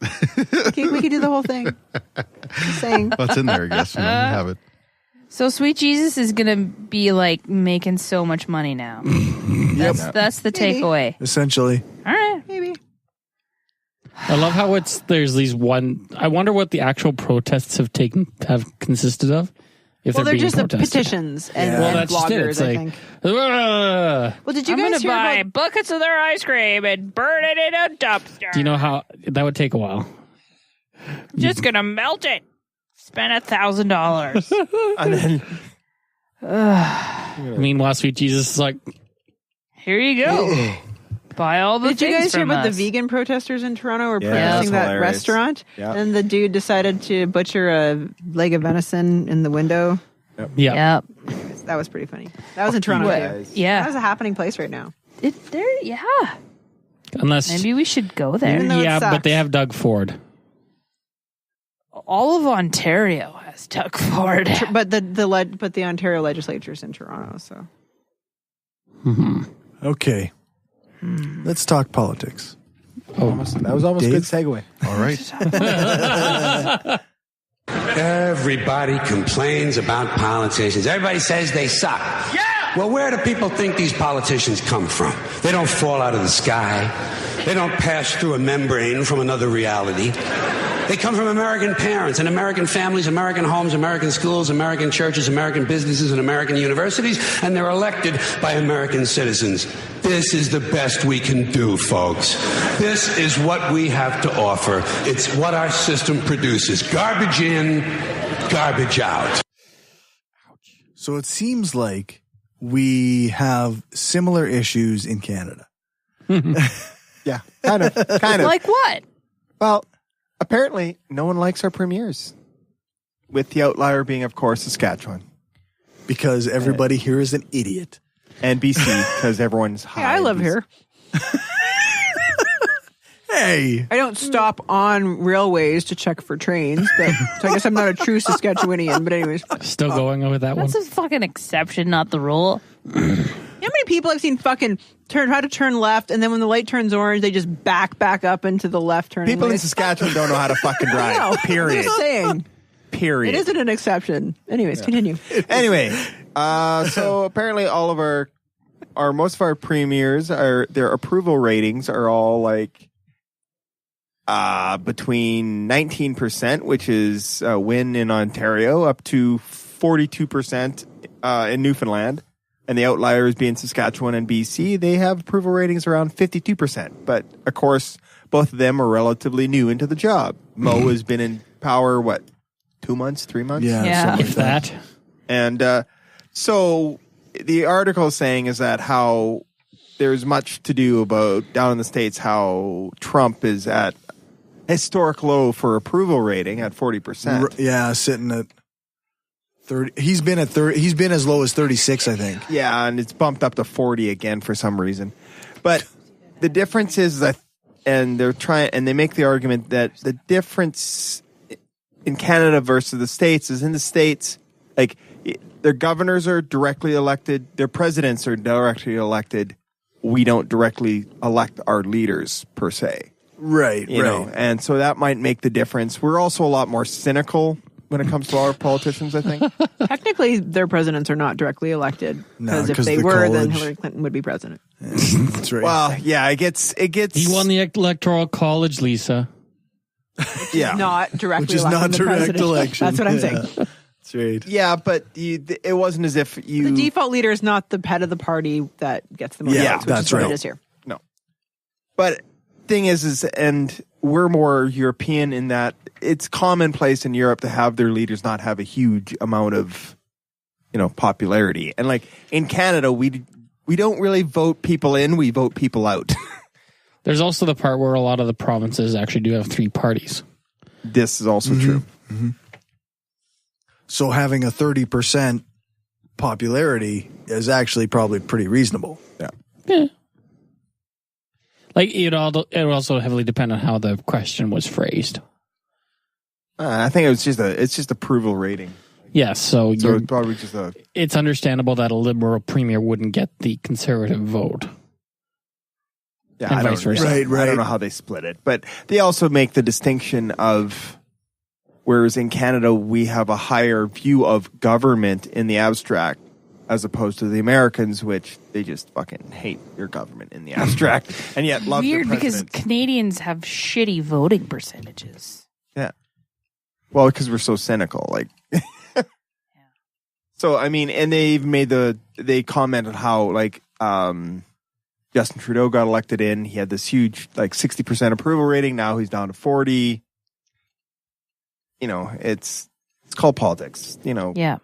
S4: Okay, we could do the whole thing. Just saying.
S6: What's in there, I guess. You have it.
S5: So Sweet Jesus is gonna be like making so much money now. That's the
S4: Maybe.
S5: takeaway.
S2: Essentially.
S5: All right.
S4: Maybe.
S3: I love how there's these I wonder what the actual protests have consisted of. If
S4: Well, they're
S3: being
S4: just the
S3: protested.
S4: petitions and,
S2: Yeah.
S3: Well,
S4: and
S3: that's just it.
S4: bloggers,
S3: It's
S4: I
S3: like,
S4: think.
S3: "Ugh."
S4: Well, did you
S5: I'm
S4: guys
S5: gonna
S4: hear
S5: buy
S4: about...
S5: buckets of their ice cream and burn it in a dumpster.
S3: Do you know how that would take a while?
S5: Just gonna melt it. Spend $1,000.
S9: And then
S3: Meanwhile, Sweet Jesus is like,
S5: Here you go. Buy all the
S4: Did you
S5: things
S4: guys hear
S5: from
S4: about
S5: us.
S4: the vegan protesters in Toronto were
S9: Yeah,
S4: protesting
S9: that's
S4: that
S9: hilarious.
S4: restaurant?
S9: Yeah.
S4: And the dude decided to butcher a leg of venison in the window.
S3: yeah.
S5: Yep.
S4: That was pretty funny. That was in Toronto, too. That
S5: Yeah.
S4: was a happening place right now.
S5: Yeah.
S3: Unless,
S5: Maybe we should go there.
S4: Even though it
S3: yeah, but
S4: sucks.
S3: they have Doug Ford.
S5: All of Ontario has Doug Ford.
S4: But the Ontario legislature's in Toronto, so.
S2: Okay. Let's talk politics.
S9: that was almost a good segue.
S6: All right.
S11: Everybody complains about politicians. Everybody says they suck. Yeah! Well, where do people think these politicians come from? They don't fall out of the sky. They don't pass through a membrane from another reality. They come from American parents and American families, American homes, American schools, American churches, American businesses, and American universities, and they're elected by American citizens. This is the best we can do, folks. This is what we have to offer. It's what our system produces. Garbage in, garbage out.
S2: So it seems like we have similar issues in Canada.
S9: Yeah, kind of.
S5: Like what?
S9: Well, apparently, no one likes our premiers. With the outlier being, of course, Saskatchewan.
S2: Because everybody here is an idiot.
S9: And BC, because everyone's high.
S4: Yeah, I live
S9: BC.
S4: here.
S2: Hey,
S4: I don't stop on railways to check for trains, but so I guess I'm not a true Saskatchewanian. But anyways,
S3: Still going with that one.
S5: That's a fucking exception, not the rule.
S4: how many people I've seen fucking try to turn left, and then when the light turns orange, they just back up into the left turn.
S9: People in Saskatchewan don't know how to fucking drive.
S4: No,
S9: Period.
S4: I'm just saying.
S9: Period.
S4: It isn't an exception. Anyways, continue.
S9: Anyway, so apparently all of most of our premiers their approval ratings are all like between 19%, which is a win in Ontario, up to 42% in Newfoundland. And the outliers being Saskatchewan and BC, they have approval ratings around 52%. But, of course, both of them are relatively new into the job. Mo has been in power, 2 months, 3 months?
S3: Yeah. If that.
S9: And so the article is saying is that how there's much to do about down in the States how Trump is at historic low for approval rating at 40%.
S2: Yeah, sitting at 30. He's been at 30. He's been as low as 36, I think.
S9: Yeah, and it's bumped up to 40 again for some reason. But the difference is that, and they make the argument that the difference in Canada versus the States is in the States, like their governors are directly elected, their presidents are directly elected. We don't directly elect our leaders per se.
S2: Right,
S9: you know, and so that might make the difference. We're also a lot more cynical when it comes to our politicians, I think.
S4: Technically, their presidents are not directly elected because if they were, then Hillary Clinton would be president.
S2: That's right.
S9: Well, yeah, it gets.
S3: He won the Electoral College, Lisa.
S9: Yeah,
S4: not directly.
S2: Which is
S4: electing
S2: not
S4: the
S2: direct
S4: president.
S2: election.
S4: That's what I'm saying.
S2: That's right.
S9: Yeah, but it wasn't as if you.
S4: The default leader is not the head of the party that gets the most votes, which
S2: that's
S4: is what
S2: right.
S4: it is here.
S9: No, but thing is, and we're more European in that it's commonplace in Europe to have their leaders not have a huge amount of, popularity. And like in Canada, we don't really vote people in; we vote people out.
S3: There's also the part where a lot of the provinces actually do have 3 parties.
S9: This is also true.
S2: Mm-hmm. So having a 30% popularity is actually probably pretty reasonable.
S3: Yeah. Like it would also heavily depend on how the question was phrased.
S9: I think it's just approval rating.
S3: Yes, so
S9: it's probably just
S3: it's understandable that a liberal premier wouldn't get the conservative vote.
S9: Yeah,
S3: and vice versa.
S9: Right. I don't know how they split it, but they also make the distinction of, whereas in Canada we have a higher view of government in the abstract, as opposed to the Americans, which they just fucking hate your government in the abstract, and yet love
S5: Weird
S9: their
S5: because
S9: presidents.
S5: Canadians have shitty voting percentages.
S9: Yeah. Well, because we're so cynical, like. So I mean, and they commented how like Justin Trudeau got elected in. He had this huge 60% approval rating. Now he's down to 40. It's called politics.
S5: Yeah.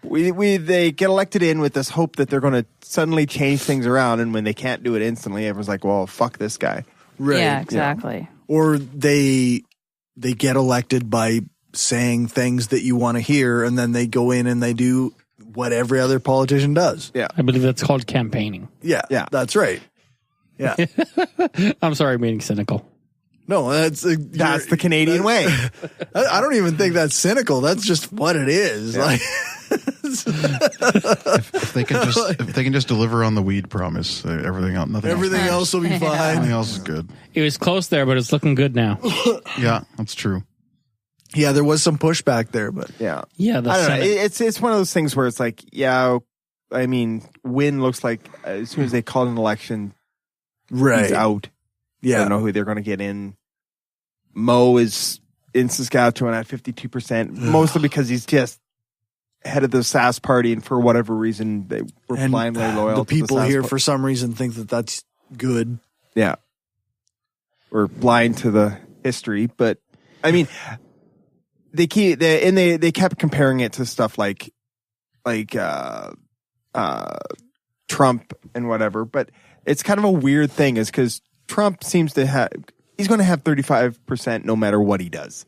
S9: They get elected in with this hope that they're going to suddenly change things around, and when they can't do it instantly, everyone's like, "Well, fuck this guy."
S2: Right.
S5: Yeah, exactly.
S2: Or they get elected by saying things that you want to hear, and then they go in and they do what every other politician does.
S9: Yeah.
S3: I believe that's called campaigning.
S2: Yeah. That's right. Yeah.
S3: I'm sorry, I'm being cynical.
S2: No, that's
S9: the Canadian way.
S2: I don't even think that's cynical. That's just what it is.
S9: Yeah.
S2: Like,
S6: if they can just deliver on the weed promise, everything else
S2: will be fine.
S6: Everything else is good.
S3: It was close there, but it's looking good now.
S6: Yeah, that's true.
S2: Yeah, there was some pushback there, but
S9: yeah.
S3: I
S9: don't know. It's one of those things where it's like, yeah, I mean, Wynne looks like as soon as they call an election, he's out.
S2: Yeah.
S9: I don't know who they're going to get in. Mo is in Saskatchewan at 52%, mostly because he's just head of the SAS party, and for whatever reason, they were blindly loyal.
S2: The people
S9: to the
S2: here,
S9: SAS
S2: for some reason, think that that's good.
S9: Yeah. We're blind to the history, but I mean, they kept comparing it to stuff like Trump and whatever, but it's kind of a weird thing, is because Trump seems to he's going to have 35% no matter what he does.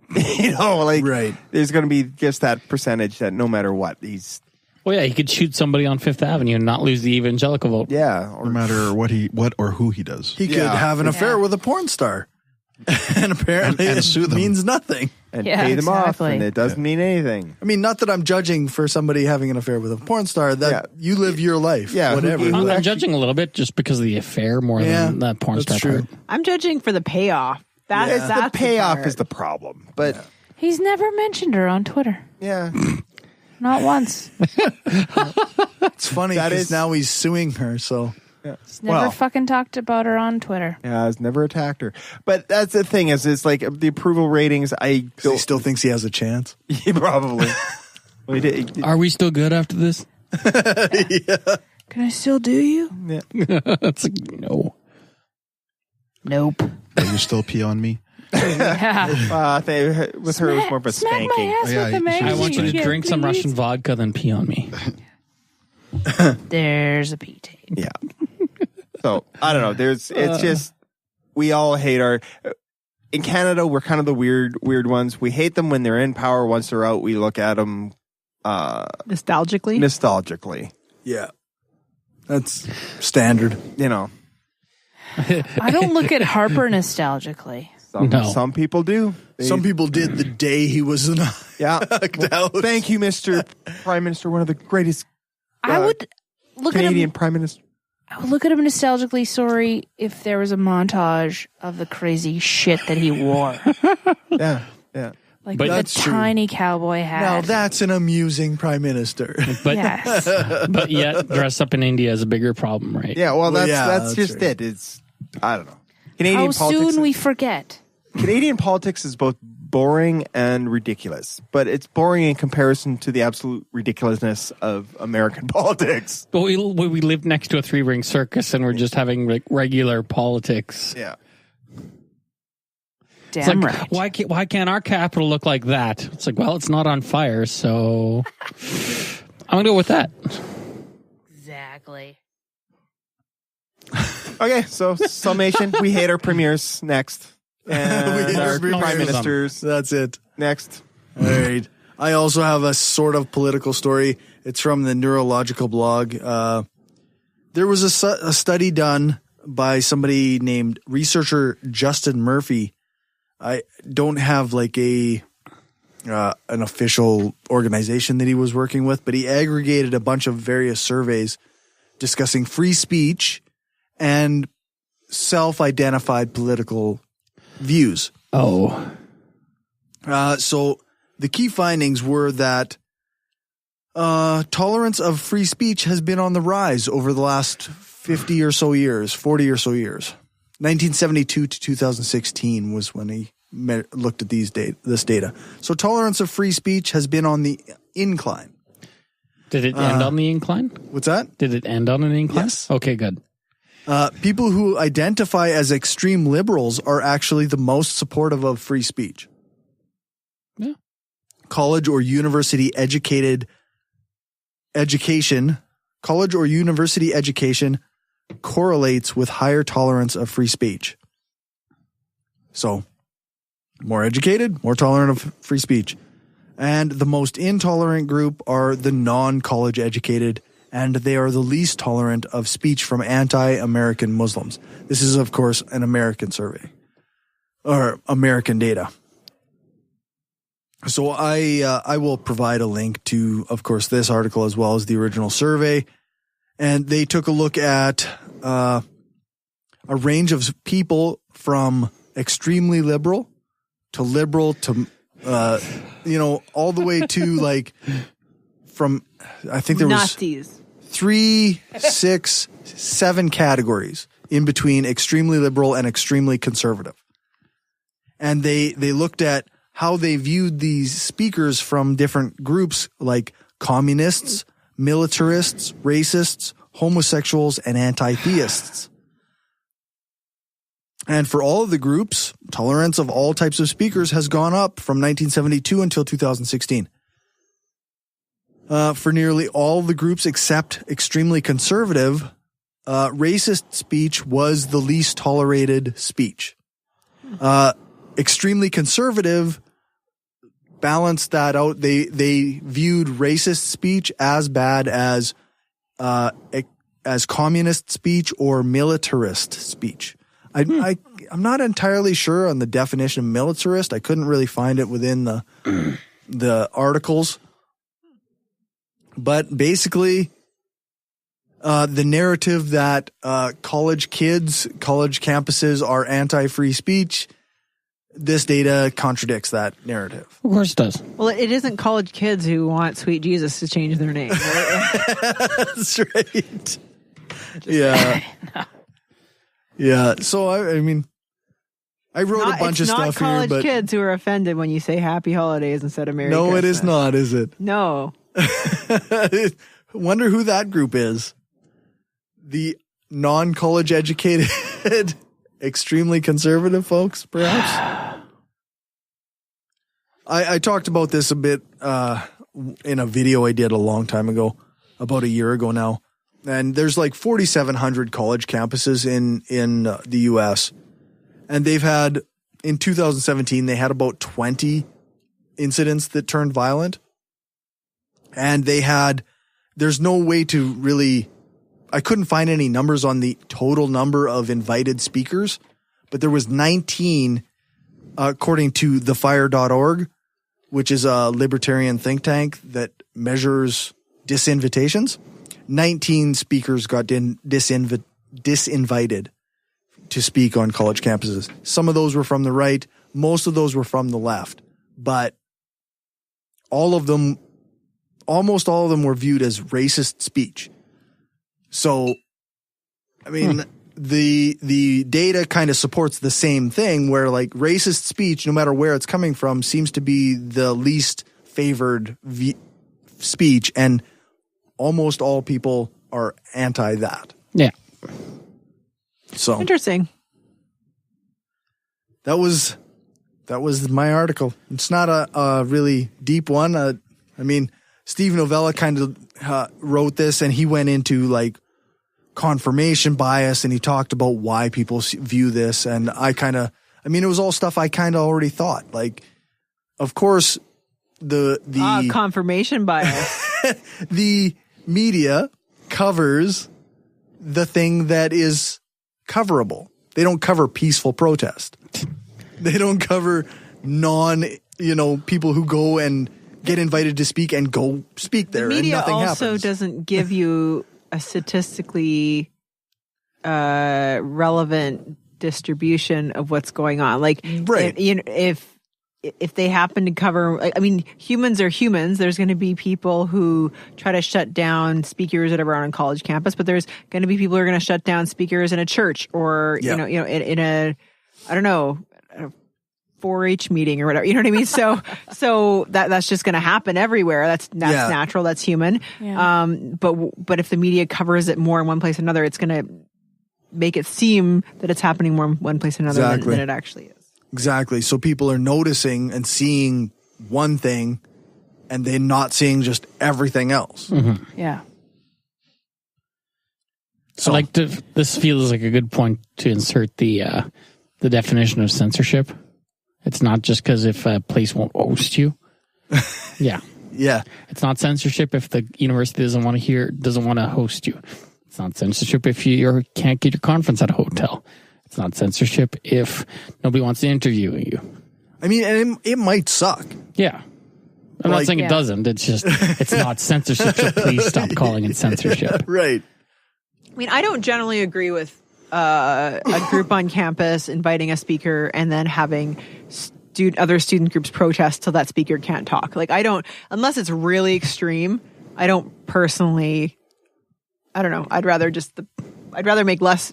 S9: Right. There's going to be just that percentage that no matter what, he's
S3: Well, yeah, he could shoot somebody on Fifth Avenue and not lose the evangelical vote.
S9: Yeah.
S6: No matter what or who he does.
S2: He could have an affair with a porn star. And apparently
S6: and sue
S2: it
S6: them.
S2: means nothing.
S9: And pay them off, and it doesn't mean anything.
S2: I mean, not that I'm judging for somebody having an affair with a porn star. That you live your life. Yeah, whatever.
S3: I'm judging a little bit just because of the affair more than that porn star part.
S4: I'm judging for the payoff. That's
S9: the payoff is the problem. But
S5: he's never mentioned her on Twitter.
S9: Yeah.
S5: Not once.
S2: It's funny because now he's suing her. So
S5: He's never fucking talked about her on Twitter.
S9: Yeah, I've never attacked her. But that's the thing it's like the approval ratings. He
S2: still thinks he has a chance.
S9: Yeah, probably.
S3: Are we still good after this?
S5: Can I still do you?
S9: Yeah.
S3: It's like, no.
S5: Nope.
S6: Will you still pee on me?
S9: With her, it was more of a spanking.
S3: I want you to drink some Russian vodka, then pee on me.
S5: There's a pee tape.
S9: Yeah. So I don't know. It's just we all hate in Canada. We're kind of the weird ones. We hate them when they're in power. Once they're out, we look at them
S4: nostalgically.
S2: Yeah, that's standard.
S9: You know.
S5: I don't look at Harper nostalgically.
S9: Some people do.
S2: Some people did the day he was knocked out.
S9: Thank you, Mr. Prime Minister. One of the greatest.
S5: I would look
S9: Canadian
S5: at him.
S9: Prime Minister.
S5: I would look at him nostalgically. Sorry if there was a montage of the crazy shit that he wore.
S9: Yeah.
S5: Like
S2: But
S5: the
S2: that's true.
S5: tiny cowboy hat.
S2: Now that's an amusing prime minister.
S3: But
S5: Yes.
S3: but yet dress up in India is a bigger problem, right?
S9: Yeah. Well, that's
S2: that's
S9: just
S2: right.
S9: it. It's I don't know. Canadian
S5: How
S9: politics.
S5: soon we forget.
S9: Canadian politics is both boring and ridiculous, but it's boring in comparison to the absolute ridiculousness of American politics.
S3: But we live next to a 3-ring circus and we're just having like regular politics.
S9: Yeah.
S3: It's
S5: Damn
S3: like,
S5: right.
S3: why can't our capital look like that? It's like, well, it's not on fire, so I'm gonna go with that.
S5: Exactly.
S9: Okay, so summation: we hate our premiers. Next, and
S2: We hate
S9: our
S2: our premiers.
S9: prime ministers.
S2: That's it.
S9: Next.
S2: All right. I also have a sort of political story. It's from the Neurological blog. There was a study done by somebody named researcher Justin Murphy. I don't have like an official organization that he was working with, but he aggregated a bunch of various surveys discussing free speech and self-identified political views.
S3: Oh.
S2: So the key findings were that tolerance of free speech has been on the rise over the last 40 or so years. 1972 to 2016 was when he looked at this data. So tolerance of free speech has been on the incline.
S3: Did it end on the incline?
S2: What's that?
S3: Did it end on an incline?
S2: Yes.
S3: Okay, good.
S2: People who identify as extreme liberals are actually the most supportive of free speech.
S3: Yeah.
S2: College or university education correlates with higher tolerance of free speech. So, more educated, more tolerant of free speech. And the most intolerant group are the non-college educated, and they are the least tolerant of speech from anti-American Muslims. This is, of course, an American survey or American data. So I will provide a link to, of course, this article as well as the original survey. And they took a look at a range of people from extremely liberal to all the way to like from, I think there was
S4: Nazis.
S2: 3, 6, 7 categories in between extremely liberal and extremely conservative. And they looked at how they viewed these speakers from different groups like communists, militarists, racists, homosexuals, and anti-theists. And for all of the groups, tolerance of all types of speakers has gone up from 1972 until 2016. For nearly all the groups except extremely conservative, racist speech was the least tolerated speech. Extremely conservative balanced that out. They viewed racist speech as bad as communist speech or militarist speech. I'm not entirely sure on the definition of militarist. I couldn't really find it within the articles. But basically, the narrative that college campuses are anti-free speech, this data contradicts that narrative.
S3: Of course it does.
S4: Well, it isn't college kids who want Sweet Jesus to change their name. Right?
S2: That's right. Yeah. Yeah. So, I mean, I wrote a bunch of stuff here.
S4: It's not college kids who are offended when you say Happy Holidays instead of Merry Christmas.
S2: No, it is not, is it?
S4: No.
S2: Wonder who that group is. The non-college educated, extremely conservative folks, perhaps? I talked about this a bit in a video I did a long time ago, about a year ago now. And there's like 4,700 college campuses in the U.S. And they've had, in 2017, they had about 20 incidents that turned violent. And there's no way to really, I couldn't find any numbers on the total number of invited speakers, but there was 19, according to thefire.org, which is a libertarian think tank that measures disinvitations. 19 speakers got disinvited to speak on college campuses. Some of those were from the right. Most of those were from the left. But almost all of them were viewed as racist speech. So, I mean, the data kind of supports the same thing, where like racist speech, no matter where it's coming from, seems to be the least favored speech, and almost all people are anti that.
S3: Yeah.
S2: So
S4: interesting.
S2: That was my article. It's not a really deep one. I mean, Steve Novella kind of wrote this, and he went into like confirmation bias, and he talked about why people view this. And it was all stuff I kind of already thought. Like, of course, the
S4: confirmation bias.
S2: The media covers the thing that is coverable. They don't cover peaceful protest. They don't cover people who go and get invited to speak and go speak there, and nothing happens.
S4: The media also doesn't give you a statistically relevant distribution of what's going on. Like,
S2: right.
S4: If they happen to cover, I mean, humans are humans. There's going to be people who try to shut down speakers that are on a college campus, but there's going to be people who are going to shut down speakers in a church or in a, I don't know, a 4-H meeting or whatever. You know what I mean? So that's just going to happen everywhere. That's natural. That's human.
S5: Yeah.
S4: But if the media covers it more in one place or another, it's going to make it seem that it's happening more in one place or another than it actually is.
S2: Exactly. So people are noticing and seeing one thing, and they're not seeing just everything else.
S3: Mm-hmm.
S5: Yeah.
S3: So this feels like a good point to insert the definition of censorship. It's not just because if a place won't host you. Yeah.
S2: Yeah.
S3: It's not censorship if the university doesn't want to host you. It's not censorship if you can't get your conference at a hotel. It's not censorship if nobody wants to interview you.
S2: I mean, and it might suck.
S3: Yeah. I'm not saying it doesn't. It's just, it's not censorship, so please stop calling it censorship.
S2: Right.
S4: I mean, I don't generally agree with a group on campus inviting a speaker and then having other student groups protest till that speaker can't talk. Like, I don't, unless it's really extreme, I don't personally, I don't know. I'd rather make less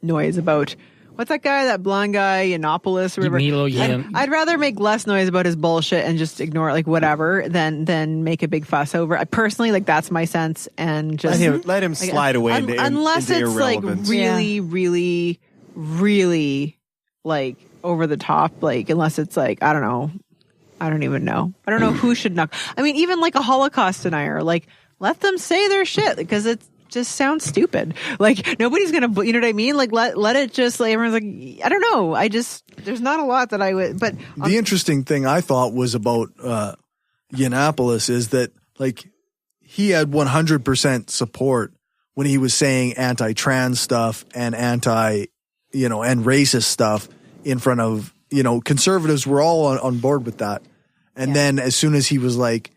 S4: noise about what's that guy, that blonde guy, Yiannopoulos or whatever. I'd rather make less noise about his bullshit and just ignore it, like whatever, than make a big fuss over. I personally, like, that's my sense, and just
S9: let him slide away
S4: unless
S9: into
S4: it's like
S9: irrelevance.
S4: really, really like over the top. Like, unless it's like, I don't know, I don't even know. I don't know who should knock. I mean, even like a Holocaust denier, like, let them say their shit, because it's just sounds stupid. Like nobody's gonna, you know what I mean? Like let it just. Like everyone's like, I don't know. There's not a lot that I would. But
S2: the interesting thing I thought was about Yiannopoulos is that like he had 100% support when he was saying anti-trans stuff and and racist stuff in front of, conservatives were all on board with that. And then as soon as he was like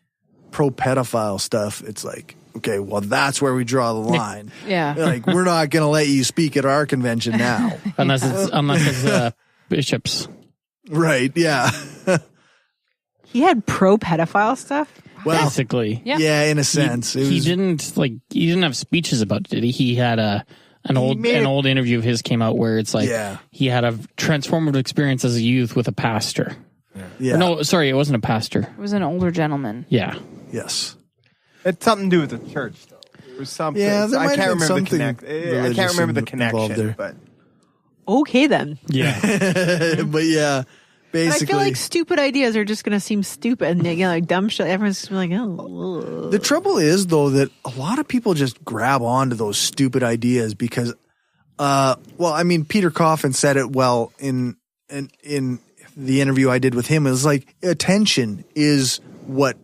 S2: pro-pedophile stuff, it's like, okay, well, that's where we draw the line.
S5: Yeah.
S2: Like, we're not going to let you speak at our convention now.
S3: unless it's bishops.
S2: Right, yeah.
S3: He
S4: had pro-pedophile stuff?
S2: Well,
S3: basically.
S2: Yeah, in a sense.
S3: He didn't have speeches about it, did he? He had an old interview of his came out where it's like he had a transformative experience as a youth with a pastor.
S2: Yeah.
S3: No, sorry, it wasn't a pastor.
S5: It was an older gentleman.
S3: Yeah.
S2: Yes.
S9: It's something to do with the church, though. There was something.
S2: Yeah, there
S9: I
S2: might have
S9: can't
S2: been
S9: remember
S2: something
S9: I can't remember the
S2: involved
S9: connection,
S2: there.
S9: but
S4: Okay, then.
S3: Yeah.
S2: But yeah,
S4: But I
S2: basically.
S4: feel like stupid ideas are just going to seem stupid and like dumb shit. Everyone's just like, oh.
S2: The trouble is, though, that a lot of people just grab onto those stupid ideas because, Peter Coffin said it well in the interview I did with him. It was like attention is what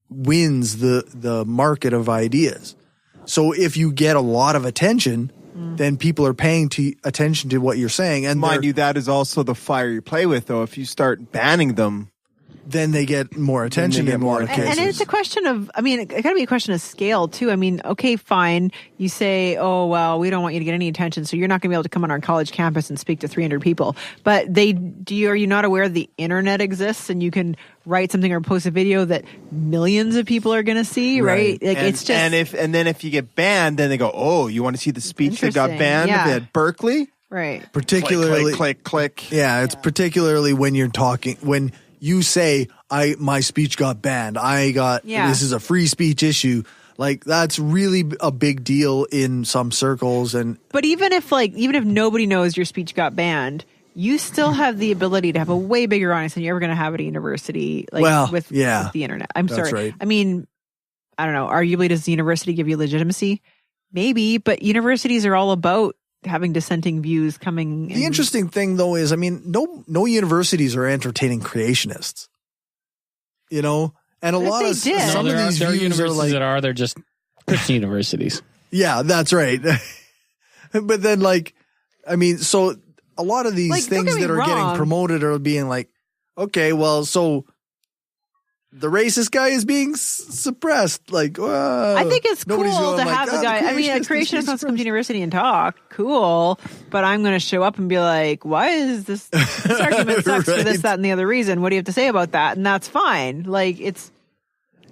S2: wins the market of ideas. So if you get a lot of attention, then people are paying attention to what you're saying. And
S9: mind you, that is also the fire you play with, though. If you start banning them,
S2: then they get more attention in a lot of cases.
S4: And it's a question of, it got to be a question of scale, too. Okay, fine. You say, oh, well, we don't want you to get any attention, so you're not going to be able to come on our college campus and speak to 300 people. But are you not aware the internet exists and you can write something or post a video that millions of people are going to see, right? Like, it's just.
S9: And then if you get banned, then they go, oh, you want to see the speech that got banned at Berkeley?
S4: Right.
S2: Particularly.
S9: Click.
S2: Yeah, it's particularly when you're talking, when you say, my speech got banned. This is a free speech issue. Like, that's really a big deal in some circles.
S4: But even if nobody knows your speech got banned, you still have the ability to have a way bigger audience than you're ever going to have at a university, with the internet. I'm
S2: That's
S4: sorry.
S2: right.
S4: I don't know. Arguably, does the university give you legitimacy? Maybe, but universities are all about having dissenting views coming.
S2: The interesting thing, though, is, no universities are entertaining creationists. And a lot of some of these views are like
S3: they're just Christian universities.
S2: Yeah, that's right. But then, so a lot of these things that are getting promoted are being like, okay, well, so the racist guy is being suppressed. Like,
S4: I think it's cool to have the guy. A creationist wants to come to university and talk. Cool. But I'm going to show up and be like, why is this argument sucks for this, that, and the other reason? What do you have to say about that? And that's fine. Like, it's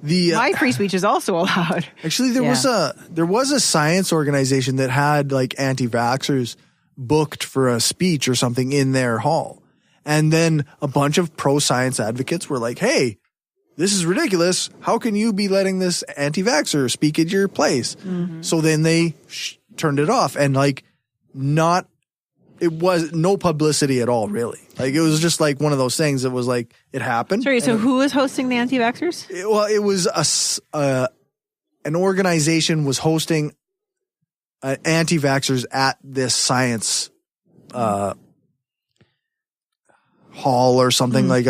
S4: my free speech is also allowed.
S2: Actually, there was a science organization that had anti-vaxxers booked for a speech or something in their hall. And then a bunch of pro-science advocates were like, hey, this is ridiculous. How can you be letting this anti-vaxxer speak at your place? Mm-hmm. So then they turned it off and it was no publicity at all, really. Like, it was just one of those things that was like, it happened.
S4: Sorry, so who was hosting the anti-vaxxers?
S2: It was an organization was hosting anti-vaxxers at this science hall or something, like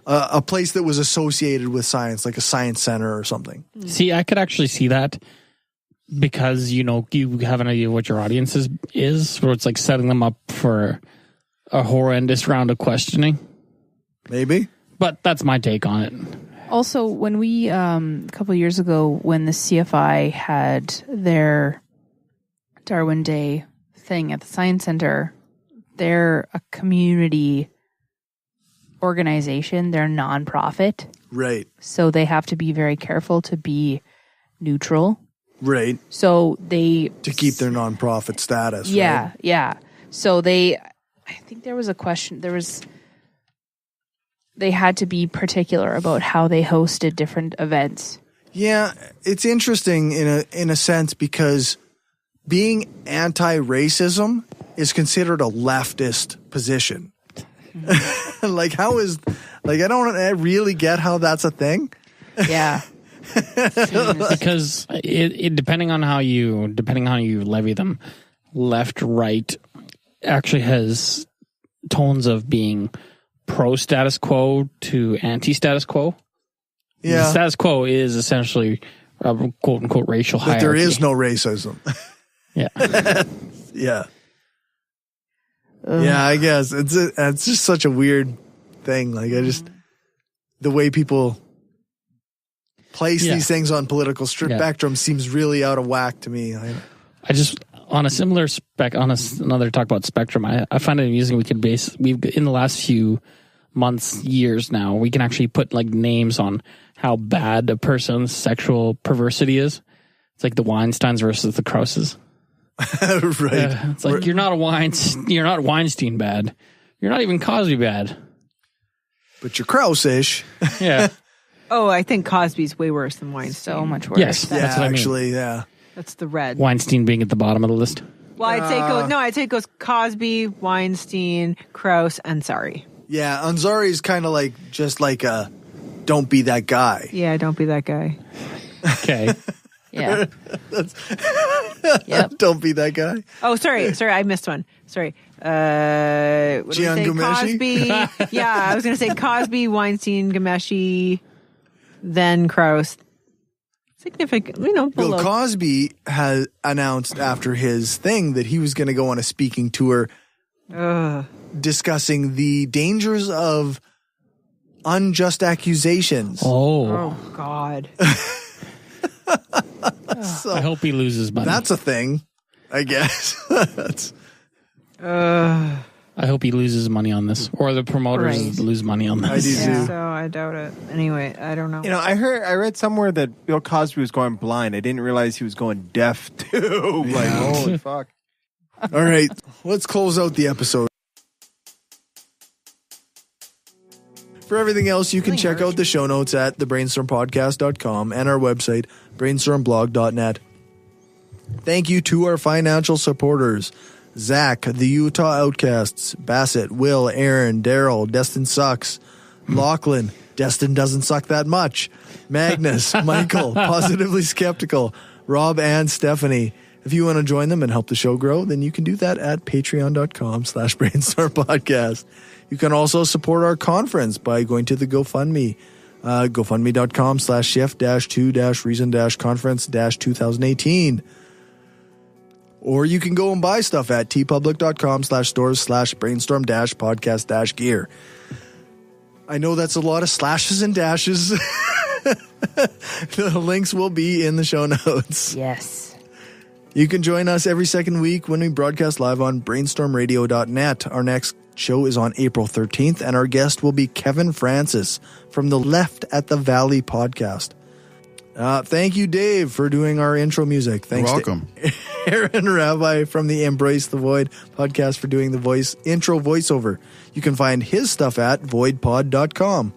S2: a place that was associated with science, like a science center or something.
S3: See, I could actually see that because, you have an idea of what your audience is, where it's like setting them up for a horrendous round of questioning.
S2: Maybe.
S3: But that's my take on it.
S5: Also, when we, a couple of years ago, when the CFI had their Darwin Day thing at the Science Center, they're a community organization. They're nonprofit.
S2: Right.
S5: So they have to be very careful to be neutral.
S2: Right.
S5: So to
S2: keep their nonprofit status.
S5: Yeah.
S2: Right?
S5: Yeah. So I think there was a question. They had to be particular about how they hosted different events.
S2: Yeah. It's interesting in a sense because being anti-racism is considered a leftist position. I don't really get how that's a thing.
S5: Yeah.
S3: Because it depending on how you levy them, left, right actually has tones of being pro status quo to anti status quo.
S2: Yeah.
S3: The status quo is essentially a quote unquote racial hierarchy.
S2: But there is no racism.
S3: Yeah.
S2: Yeah. Yeah, I guess it's just such a weird thing. Like the way people place these things on political spectrum seems really out of whack to me.
S3: I just on a similar another talk about spectrum. I find it amusing. We've in the last few months, years now, we can actually put like names on how bad a person's sexual perversity is. It's like the Weinsteins versus the Krauses.
S2: Right.
S3: It's like you're not Weinstein bad. You're not even Cosby bad.
S2: But you're Krause-ish.
S3: Yeah.
S4: Oh, I think Cosby's way worse than Weinstein.
S5: So much worse.
S3: Yes, that's what
S2: actually,
S3: I mean.
S2: yeah.
S4: That's the red.
S3: Weinstein being at the bottom of the list.
S4: Well, I'd say it goes Cosby, Weinstein, Krause, Ansari.
S2: Yeah, Ansari is kind of like just like a don't be that guy.
S4: Yeah, don't be that guy.
S3: Okay.
S5: Yeah.
S2: Yep. Don't be that guy.
S4: Oh, sorry, I missed one. Sorry.
S2: Gian
S4: Cosby. Yeah, I was going to say Cosby, Weinstein, Ghomeshi, then Krause. Significant, below.
S2: Bill Cosby has announced after his thing that he was going to go on a speaking tour discussing the dangers of unjust accusations.
S4: Oh God.
S2: So,
S3: I hope he loses money.
S2: That's a thing, I guess.
S3: I hope he loses money on this, or the promoters lose money on this.
S2: I do too.
S4: So I doubt it. Anyway, I don't know.
S9: I read somewhere that Bill Cosby was going blind. I didn't realize he was going deaf too. Like, holy fuck.
S2: All right, let's close out the episode. For everything else, you can check out the show notes at thebrainstormpodcast.com and our website, brainstormblog.net. Thank you to our financial supporters, Zach, the Utah Outcasts, Bassett, Will, Aaron, Daryl, Destin Sucks, Lachlan, Destin doesn't suck that much, Magnus, Michael, Positively Skeptical, Rob, and Stephanie. If you want to join them and help the show grow, then you can do that at patreon.com/brainstormpodcast. You can also support our conference by going to the GoFundMe, gofundme.com/shift-2-reason-conference-2018. Or you can go and buy stuff at tpublic.com/stores/brainstorm-podcast-gear. I know that's a lot of slashes and dashes. The links will be in the show notes.
S5: Yes.
S2: You can join us every second week when we broadcast live on brainstormradio.net. Our next show is on April 13th, and our guest will be Kevin Francis from the Left at the Valley podcast. Thank you, Dave, for doing our intro music. Thanks.
S6: You're welcome.
S2: To Aaron Rabbi from the Embrace the Void podcast for doing the intro voiceover. You can find his stuff at voidpod.com.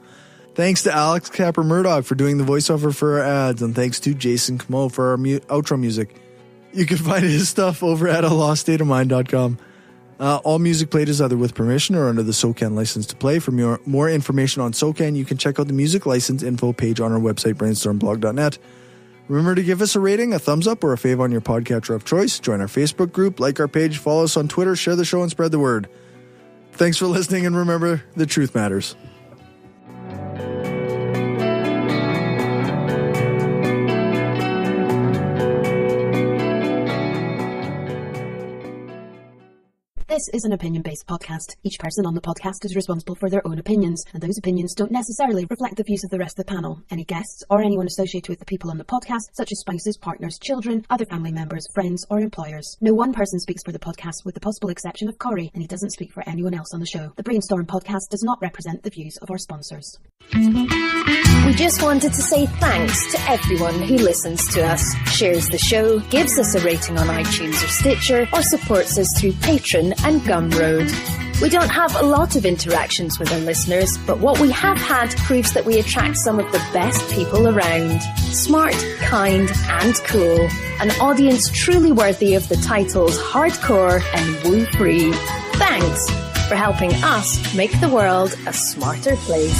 S2: Thanks to Alex Capper-Murdoch for doing the voiceover for our ads, and thanks to Jason Camo for our outro music. You can find his stuff over at aloststateofmind.com. All music played is either with permission or under the SOCAN license to play. For more information on SOCAN, you can check out the music license info page on our website, brainstormblog.net. Remember to give us a rating, a thumbs up, or a fave on your podcatcher of choice. Join our Facebook group, like our page, follow us on Twitter, share the show, and spread the word. Thanks for listening, and remember, the truth matters.
S12: This is an opinion-based podcast. Each person on the podcast is responsible for their own opinions, and those opinions don't necessarily reflect the views of the rest of the panel. Any guests or anyone associated with the people on the podcast, such as spouses, partners, children, other family members, friends, or employers. No one person speaks for the podcast with the possible exception of Cory, and he doesn't speak for anyone else on the show. The Brainstorm podcast does not represent the views of our sponsors.
S13: We just wanted to say thanks to everyone who listens to us, shares the show, gives us a rating on iTunes or Stitcher, or supports us through Patreon and Gumroad. We don't have a lot of interactions with our listeners, but what we have had proves that we attract some of the best people around. Smart, kind, and cool. An audience truly worthy of the titles hardcore and woo-free. Thanks for helping us make the world a smarter place.